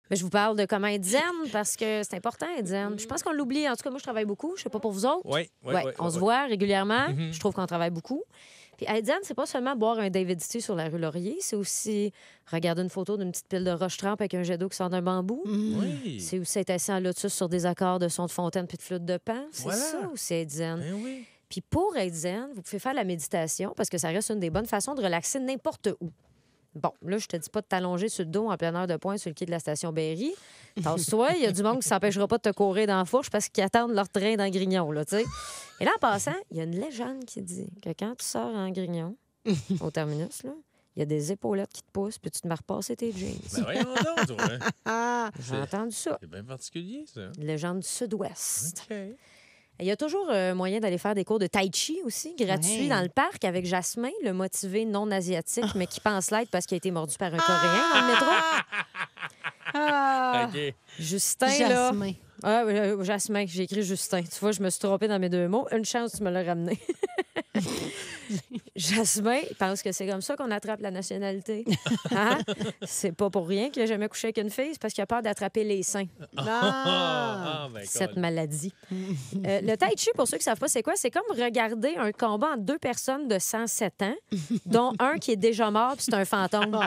Mais je vous parle de comment être zen parce que c'est important être zen. Je pense qu'on l'oublie. En tout cas, moi, je travaille beaucoup. Je sais pas pour vous autres. Oui. On se voit régulièrement. Je trouve qu'on travaille beaucoup. Puis être zen, c'est pas seulement boire un David Tea sur la rue Laurier, c'est aussi regarder une photo d'une petite pile de roche trempe avec un jet d'eau qui sort d'un bambou. Oui. C'est aussi être assis en lotus sur des accords de son de fontaine puis de flûte de pan. C'est Voilà. ça aussi être zen. Ben oui. Puis pour être zen, vous pouvez faire la méditation parce que ça reste une des bonnes façons de relaxer n'importe où. Bon, là, je te dis pas de t'allonger sur le dos en pleine heure de pointe sur le quai de la station Berry. Tasse-toi, il y a du monde qui s'empêchera pas de te courir dans la fourche parce qu'ils attendent leur train dans le Grignon, là, tu sais. Et là, en passant, il y a une légende qui dit que quand tu sors en Grignon, au terminus, là, il y a des épaulettes qui te poussent puis tu te mets à repasser tes jeans. Ben voyons donc, toi. J'ai entendu ça. C'est bien particulier, ça. Une légende du Sud-Ouest. OK. Il y a toujours moyen d'aller faire des cours de tai chi aussi, gratuits, Ouais. dans le parc avec Jasmin, le motivé non-asiatique, mais qui pense l'être parce qu'il a été mordu par un Coréen dans le métro. OK. Justin, là. Jasmin. Ah, Jasmin, j'ai écrit Justin. Tu vois, je me suis trompée dans mes deux mots. Une chance, tu me l'as ramené. Jasmin pense que c'est comme ça qu'on attrape la nationalité. Hein? C'est pas pour rien qu'il a jamais couché avec une fille, c'est parce qu'il a peur d'attraper les seins. Ah, ben, Cette cool. maladie. Le tai chi, pour ceux qui ne savent pas c'est quoi, c'est comme regarder un combat entre deux personnes de 107 ans, dont un qui est déjà mort puis c'est un fantôme.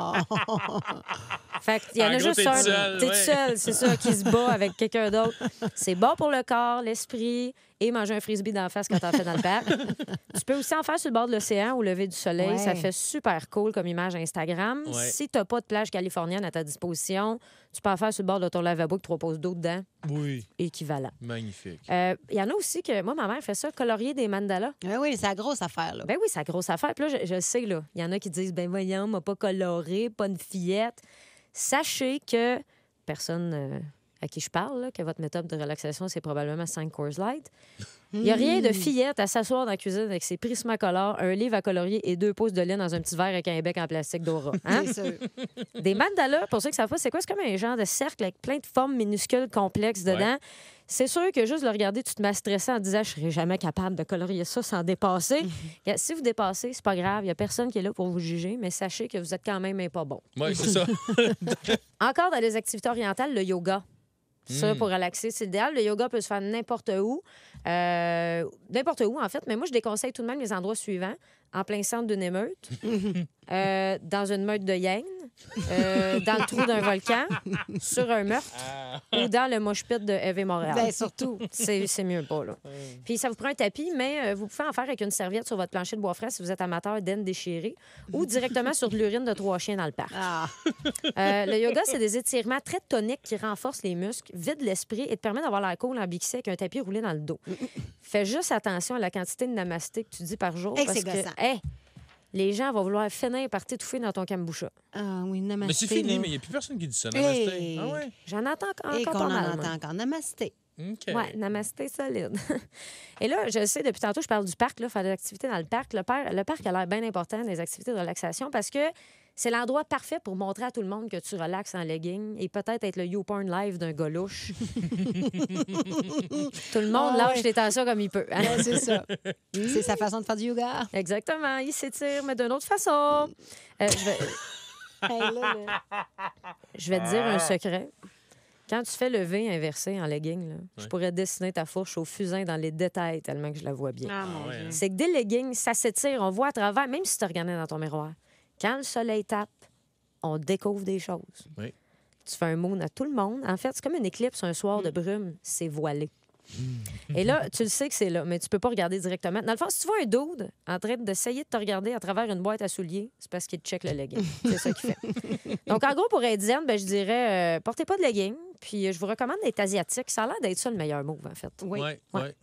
Fait qu'il y en En a gros, juste t'es un. tout seul, T'es ouais. tout seul, c'est ça, qui se bat avec quelqu'un d'autre. C'est bon pour le corps, l'esprit et manger un frisbee d'en face quand t'en fais dans le parc. Tu peux aussi en faire sur le bord de l'océan au lever du soleil. Ouais. Ça fait super cool comme image Instagram. Ouais. Si t'as pas de plage californienne à ta disposition, tu peux en faire sur le bord de ton lavabo avec 3 poses d'eau dedans. Oui. Équivalent. Magnifique. Il y en a aussi que, moi, ma mère fait ça, colorier des mandalas. Oui, c'est la grosse affaire, là. Ben oui, c'est la grosse affaire. Puis là, je sais, là, il y en a qui disent, ben voyons, m'a pas coloré, pas une fillette. Sachez que personne à qui je parle, là, que votre méthode de relaxation, c'est probablement 5 Coors Light. Il n'y a rien de fillette à s'asseoir dans la cuisine avec ses Prismacolor, un livre à colorier et 2 pouces de laine dans un petit verre avec un bec en plastique d'Aura. Hein? C'est sûr. Des mandalas, pour ceux qui ne savent pas, c'est quoi? C'est comme un genre de cercle avec plein de formes minuscules complexes dedans. Ouais. C'est sûr que juste le regarder, tu te mets à stresser en disant « Je serais jamais capable de colorier ça sans dépasser. Si vous dépassez, c'est pas grave. Il n'y a personne qui est là pour vous juger, mais sachez que vous êtes quand même pas bon. Oui, c'est ça. Encore dans les activités orientales, le yoga. Ça, pour relaxer, c'est l'idéal. Le yoga peut se faire n'importe où. N'importe où, en fait. Mais moi, je déconseille tout de même les endroits suivants. En plein centre d'une émeute, dans une meute de hyènes, dans le trou d'un volcan, sur un meurtre ou dans le mosh pit de Eve Montréal. Ben, surtout. C'est mieux pas, là. Puis ça vous prend un tapis, mais vous pouvez en faire avec une serviette sur votre plancher de bois frais si vous êtes amateur d'aine déchirée ou directement sur de l'urine de 3 chiens dans le parc. Ah. Le yoga, c'est des étirements très toniques qui renforcent les muscles, vident l'esprit et te permettent d'avoir la cool en bixé avec un tapis roulé dans le dos. Fais juste attention à la quantité de namasté que tu dis par jour. Hey, parce c'est que, gossant. hey, les gens vont vouloir finir par t'étouffer dans ton kombucha. Ah oui, namasté. Mais c'est fini, là. mais il n'y a plus personne qui dit ça. Namasté. Hey. Ah ouais? J'en entends encore, Et qu'on pas en mal. moi. entend encore. Namasté. OK. Ouais, namasté solide. Et là, je sais, depuis tantôt, je parle du parc, là, faire des activités dans le parc. Le parc a l'air bien important des activités de relaxation parce que c'est l'endroit parfait pour montrer à tout le monde que tu relaxes en legging et peut-être être le YouPorn live d'un gars louche. Tout le monde Ah lâche ouais. les tensions comme il peut. hein? Ouais, c'est ça. C'est sa façon de faire du yoga. Exactement, il s'étire, mais d'une autre façon. Hey, là, là. Je vais te dire un secret. Quand tu fais le V inversé en legging, là, je pourrais dessiner ta fourche au fusain dans les détails tellement que je la vois bien. Ah, mon ouais, Dieu. hein. C'est que des leggings, ça s'étire, on voit à travers, même si tu regardais dans ton miroir. Quand le soleil tape, on découvre des choses. Oui. Tu fais un moon à tout le monde. En fait, c'est comme une éclipse un soir de brume, c'est voilé. Et là, tu le sais que c'est là, mais tu peux pas regarder directement. Dans le fond, si tu vois un dude en train d'essayer de te regarder à travers une boîte à souliers, c'est parce qu'il te check le legging. C'est ça qu'il fait. Donc, en gros, pour être zen, ben, je dirais, portez pas de legging. Puis, je vous recommande d'être asiatique. Ça a l'air d'être ça le meilleur move, en fait. Oui. Ouais.